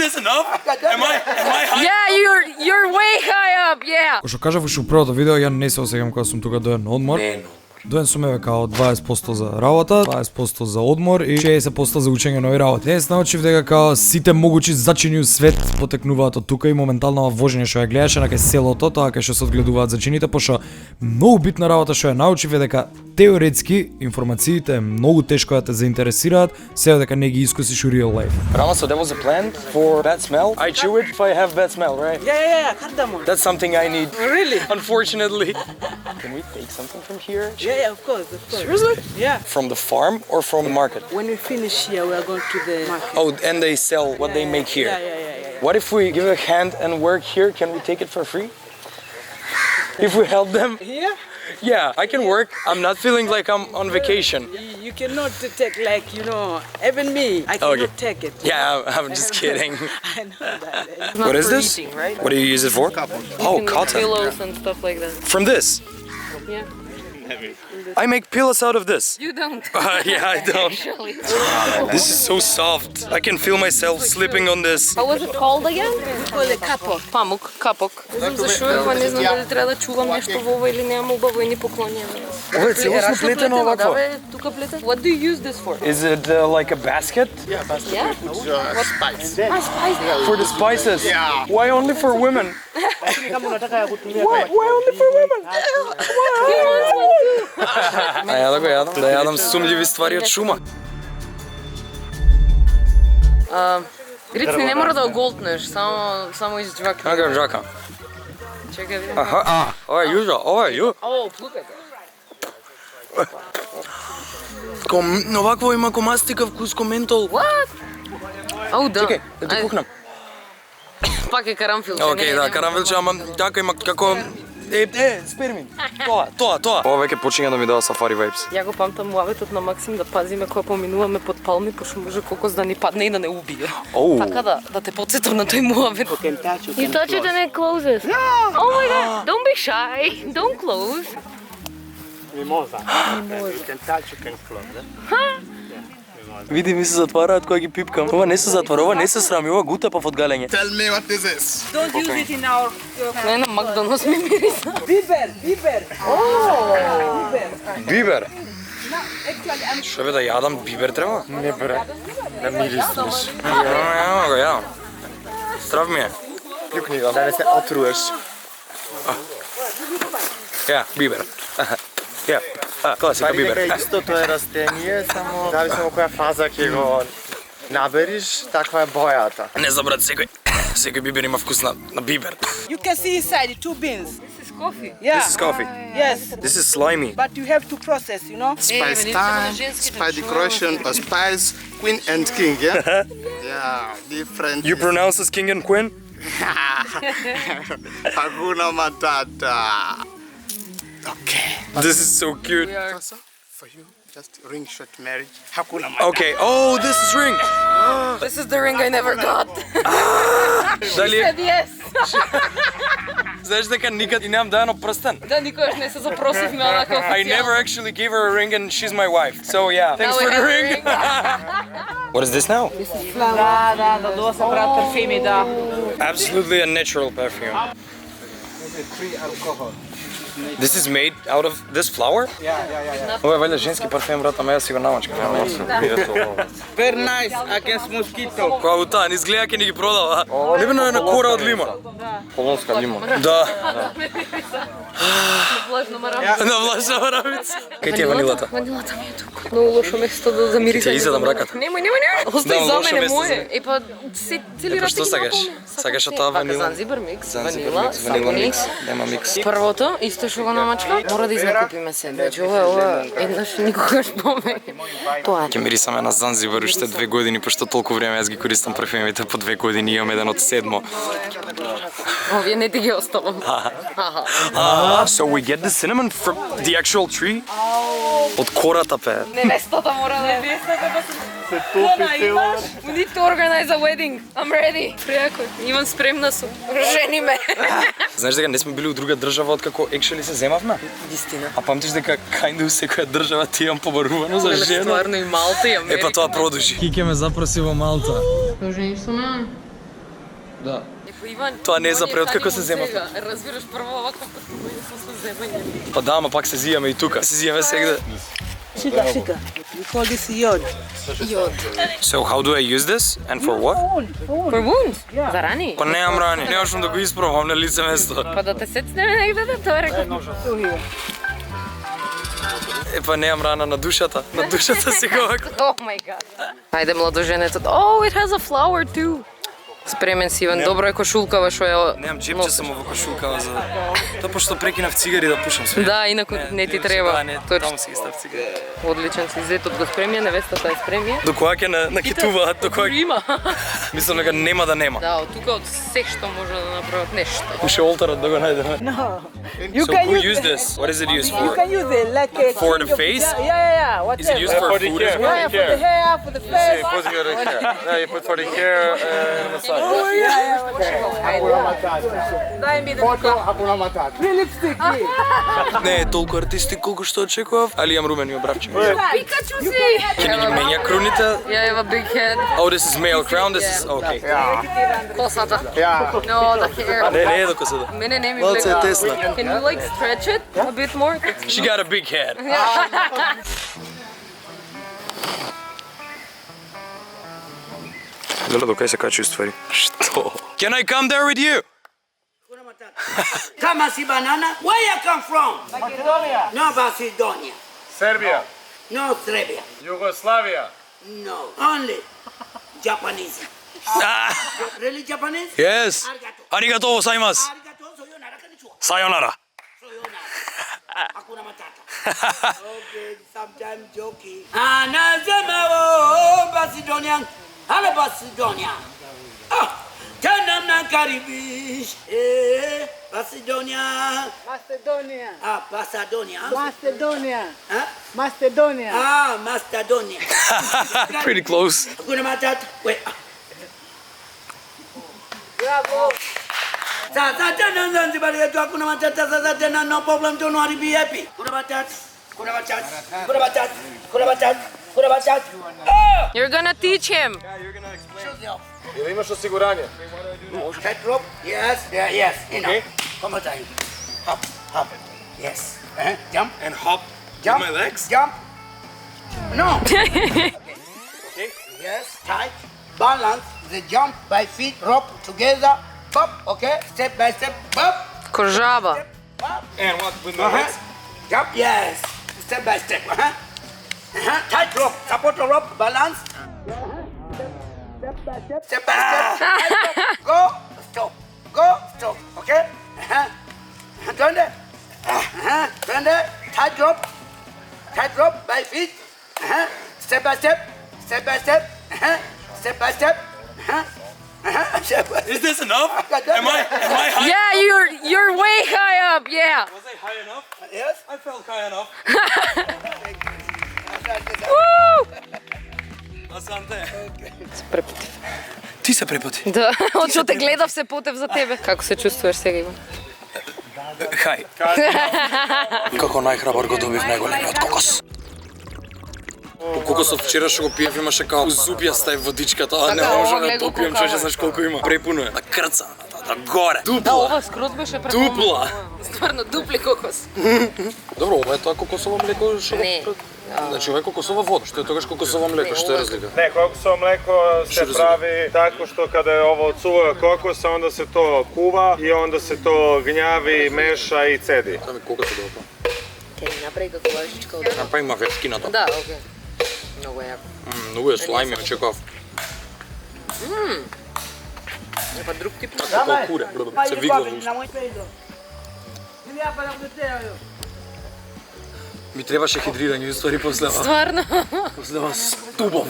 this enough? Am I high? Yeah, you're way high up, yeah. Ко што кажав уште у првото видео, ја не се осеќам кога сум тука доен на одмор. Доен сум еве као 20% за работа, 20% за одмор и 60% за учење нови работи. Јас научив дека као сите могучи зачини у свет потекнуваат од тука и моментално вожење што ја гледаше на кај селото, тоа кај што се одгледуваат зачините, пошто многу битна работа што ја научив е дека теоретски информациите е многу тешко да те заинтересираат, се дека не ги искусиш у real life. Rama, so there was a plant for bad smell. I chew it if I have bad smell, right? Yeah, cardamom. That's something I need. Really? Unfortunately. Can we take something from here? Yeah, of course. Seriously? Yeah. From the farm or from the market? When we finish here, we are going to the market. Oh, and they sell what they make here. Yeah. What if we give a hand and work here? Can we take it for free? If we help them? Here? Yeah, I can work. I'm not feeling like I'm on vacation. You cannot take like, even me, I cannot take it. Yeah, I'm just kidding. I know that. It's not What is for this? eating, right? What do you use it for? Oh, cotton. Pillows and stuff like that. From this? Yeah. I make pillows out of this. You don't. Yeah, I don't. Actually. This is so soft. I can feel myself slipping on this. How was it called again? It's called a couple. Памук, капок. Не знам зашо ова, не знам дали треба да чувам нешто во ова или немам убаво и ни поклонија за нас. Ова е целосно плетено овакво. Да бе, тука плетено. What do you use this for? Is it like a basket? Yeah? Spice. Spice. For the spices? Yeah. Why only for women? Why only for women? А ја да го јадам, да јадам сумљиви ствари од шума. Грицни не мора да го голтнеш, само изџвакни. Ага, жака. Чекај видим. Аха, ова е јужа, ова е ју. О, плукајте. Овакво има комастика вкус ко ментол. What? Ау, да. Чекај, да ти пукнам. Пак е карамфилче. Океј, да, карамфилче, ама така има како... спермин. Тоа. Ова веќе почиња да ми дава сафари vibes. Ја го памтам муаветот на Максим да пазиме кога поминуваме под палми, пошто може кокос да ни падне и да не убие. Така да те потсетам на тој муавет. You touch it and it closes. Oh my god, don't be shy. Don't close. Mimosa. You can touch, you can close. Види ми се затвараат кога ги пипкам. Ова не се затвара, ова не се срами, ова гута па одгалење. Tell me what is this? Don't use it in our... Не, на Макдоналдс ми мириса. Biber. Бибер. No, actually, I'm... Што бе да јадам бибер треба? Не бре. Да мириснеш. Ја го јадам. Страв ми е. Плюкни го, да не се отруеш. Ја, бибер. Ја, класика бибер. Дека истото е растение, само зависно во која фаза ќе го набериш, таква е бојата. Не забрат секој бибер има вкус на бибер. You can see inside 2 beans. This is coffee. Yeah. This is coffee. Yes. This is slimy. But you have to process, Spice time, spice decoration, spice, queen and king, yeah? Yeah, different. You pronounce as king and queen? Hakuna Matata. Okay. This is so cute. So, for you, just ring short marriage. Hakuna Matata. Okay, oh, this is ring. This is the ring I never got. Дали Said yes. знаеш дека никад и немам дадено прстен? Да, никогаш не се запросивме онака I официјално. never actually gave her a ring and she's my wife. So yeah, thanks Now we for the have a ring. ring. What is this now? Да, тоа се прават парфеми, да. Absolutely a natural perfume. This is made out of this flower? Ова е валјда женски парфем, брат, ама јас си го намачкам. Very nice against mosquito. Кога утаа, не изгледа ке ни ги продава. Лебено е на кора од лимон. Полонска лимон. Да. Влажна марамица. На влажна марамица. Кај ти е ванилата? Ванилата ми е тука. Много лошо место да замириса. Ќе изедам раката. Немој. Остави Да, за лошо мене место моје. Епа, цели Па рати што ги сакаш? напомня. Сакаш од таа ванила? Занзибар микс, Занзибар ванила, микс, ванила сапуни. микс, нема микс. Првото, исто што го намачка, мора да изнакупиме се. Значи, ова еднаш никогаш повеќе. Тоа е. Ќе мирисаме на Занзибар уште 2 години, пошто толку време јас ги користам парфемите по 2 години, имам еден од 7. Овие не ти ги оставам. So we get the cinnamon from the actual tree? Од кората пе. Невестата мора да се топи цело. We need to organize a wedding. I'm ready. Пријако. Имам спремна сум. Жени ме. Знаеш дека не сме били у друга држава откако actually се земавме? Вистина. А памтиш дека кајде у секоја држава ти имам побарувано за жена? Стварно и Малта и Америка. Епа тоа продолжи. Киќе ме запроси во Малта. Жени се ме. Да. Иван, Тоа не е за он пред кани како се му зема. сега. Разбираш прво овако патување после земање. Па да, ама пак се зијаме и тука. Се зијаме сегде. Shika. We call this yod. So how do I use this and for what? For wounds? За рани? Па немам рани, немашам да го испробам на лице место. Па да те сецнеме негде да тоа реков. Па немам рана на душата си говако. Oh my god. Ајде младоженецот. Oh, it has a flower too. Спремен си, Иван. Добро е кошулкава што ја Немам джепче само во кошулкава за... Тоа пошто прекинав цигари да пушам све. Да, инаку не ти треба. Точно. Таму си ги став цигари. Одличен си, зетот го спремија, невестата е спремија. До кога ќе накитуваат, до кога... Има. Мислам дека нема да нема. Да, од тука од се што може да направат нешто. Уште олтарот да го најдеме. No. You So can who use use this? What is it used You for? can use it like a For king the of- face? Yeah. Whatever. Is it used for food as well? Yeah, for the hair, for the face. Yeah, you put for the hair massage. Oh, yeah. Дай ми да Три липстик. Не е толку артистик колку што очекував, али имам румени обравчи. Пикачу си! Ќе ни ги менја круните? Ја ева big head. Oh, this is male crown, this is... Okay. Косата. No, the hair. Не е до косата. Мене не ми Малце е влега. тесна. Can you like stretch it a bit more? She got a big head. Леле, до кај се качи ствари? Што? Can I come there with you? Come and see banana. Where you come from? Macedonia. No, Macedonia. Serbia, No, Serbia. Jugoslavia. No, only Japanese. Really Japanese? Yes. Arigato. Arigatou gozaimasu. Arigato, sayonara, konnichiwa. Sayonara. Sayonara. Hakuna Matata. Okay, sometimes joking. Anasema oh, Macedonian. Hello, Macedonia. Oh, tena mnakaribish. Macedonia. Macedonia. Macedonia. Macedonia. Huh? Macedonia. Macedonia. Pretty close. Hakuna Matata. Wait. Bravo. Sasa tena Zanzibar yetu hakuna matata. Sasa tena no problem, don't worry, be happy. Kuna matata. Kuna matata. Kuna matata. Kuna matata. Kuna matata. Oh! You're gonna teach him. Ili imaš osiguranje? Tight rope. Yes. Yeah, yes. Enough. Come on, time. Hop. Hop. Yes. Jump. And hop Jump. with my legs? Jump. No. Okay. Yes. Tight. Balance. The jump by feet. Rope together. Bop. Okay. Step by step. Bop. Кожаба. Bop. And what with my legs? Jump, yes. Step by step. Tight rope. Support the rope. Balance. Step by step. Step by step. Tight rope. Go. Stop. Go. Stop. Okay. Turn there. Turn there. Tight rope. Tight rope by feet. Step by step. Step by step. Step by step. Step by Is this enough? Am I high? Yeah, you're way high up. Yeah. Was I high enough? Yes. I felt high enough. Woo! Асанте. Препотив. Ти се препоти. Да, од што те гледав се потев за тебе. Како се чувствуваш сега, Иван? Хај. Како најхрабар го добив најголемиот кокос. Кокосот вчера што го пиев имаше као зупјаста е водичката, а не Така, можам ова да гледа допием, колку човече, знаеш колку има. Препуно е. На крца, на горе. Да, Дупла. ова скроз беше препълнено. Дупла. Стварно, дупли кокос. Добро, ова е тоа кокосово млеко што го... Не. Значи, ова е кокосова вода, што е тогаш кокосово млеко, што е разлика? Ne, kokosovo mleko se pravi tako što kada je ovo cuva kokosa, onda se to kuva i onda se to gnjavi, meša i cedi. Тоа ми кокото да опа. Ке ми направи како лажичка од... Па има ветки на тоа. Да, окей. Много јако. Многу е слајми, очекував. Па друг тип. Како куре, се вигла во уста. Ми требаше хидрирање, ствари после ова. Стварно. После ова стубом.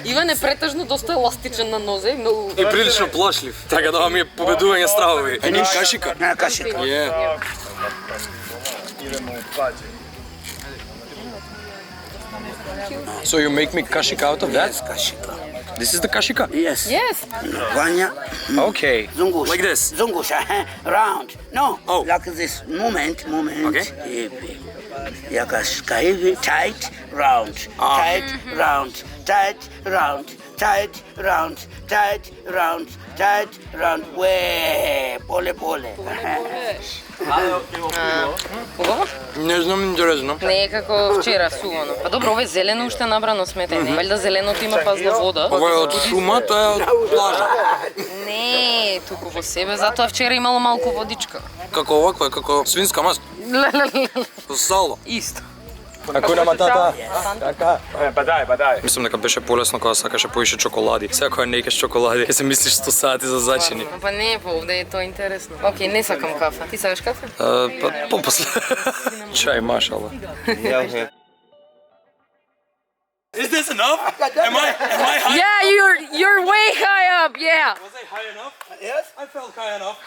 Иван е претежно доста еластичен на нозе и многу... И прилично плашлив. Така да ми е победување стравови. Е, ним кашика. Na kašika. Yeah. So you make me kashika out of that? Kašika. This is the kashika? Yes. Yes. Vanya. Okay. Zungush. Like this? Zungush. Round. No. Oh. Like this. Moment. Okay. Yakashka hivi. Tight. Round. Tight. Round. Tight. Round. tight, round, tight, round, tight, round. Way, pole, pole. Убаво? Не знам, интересно. Не е како вчера сувано. Па добро, ове зелено уште набрано смете, не? Валјда зеленото има пазна вода. Ова е од шумата, е од плажа. Не, туку во себе, затоа вчера имало малку водичка. Како оваква, како свинска маст. Со сало. Исто. Ако нема тата. Така. Па дај. Мислам дека беше полесно кога сакаше поише чоколади. Сега кога не икаш чоколади, ќе се мислиш 100 сати за зачини. Па не, па овде е тоа интересно. Океј, не сакам кафе. Ти сакаш кафе? Па попосле. Чај, машала. Is this enough? Am I high? Yeah, you're way high up. Yeah. Was I high enough? Yes? I felt high enough.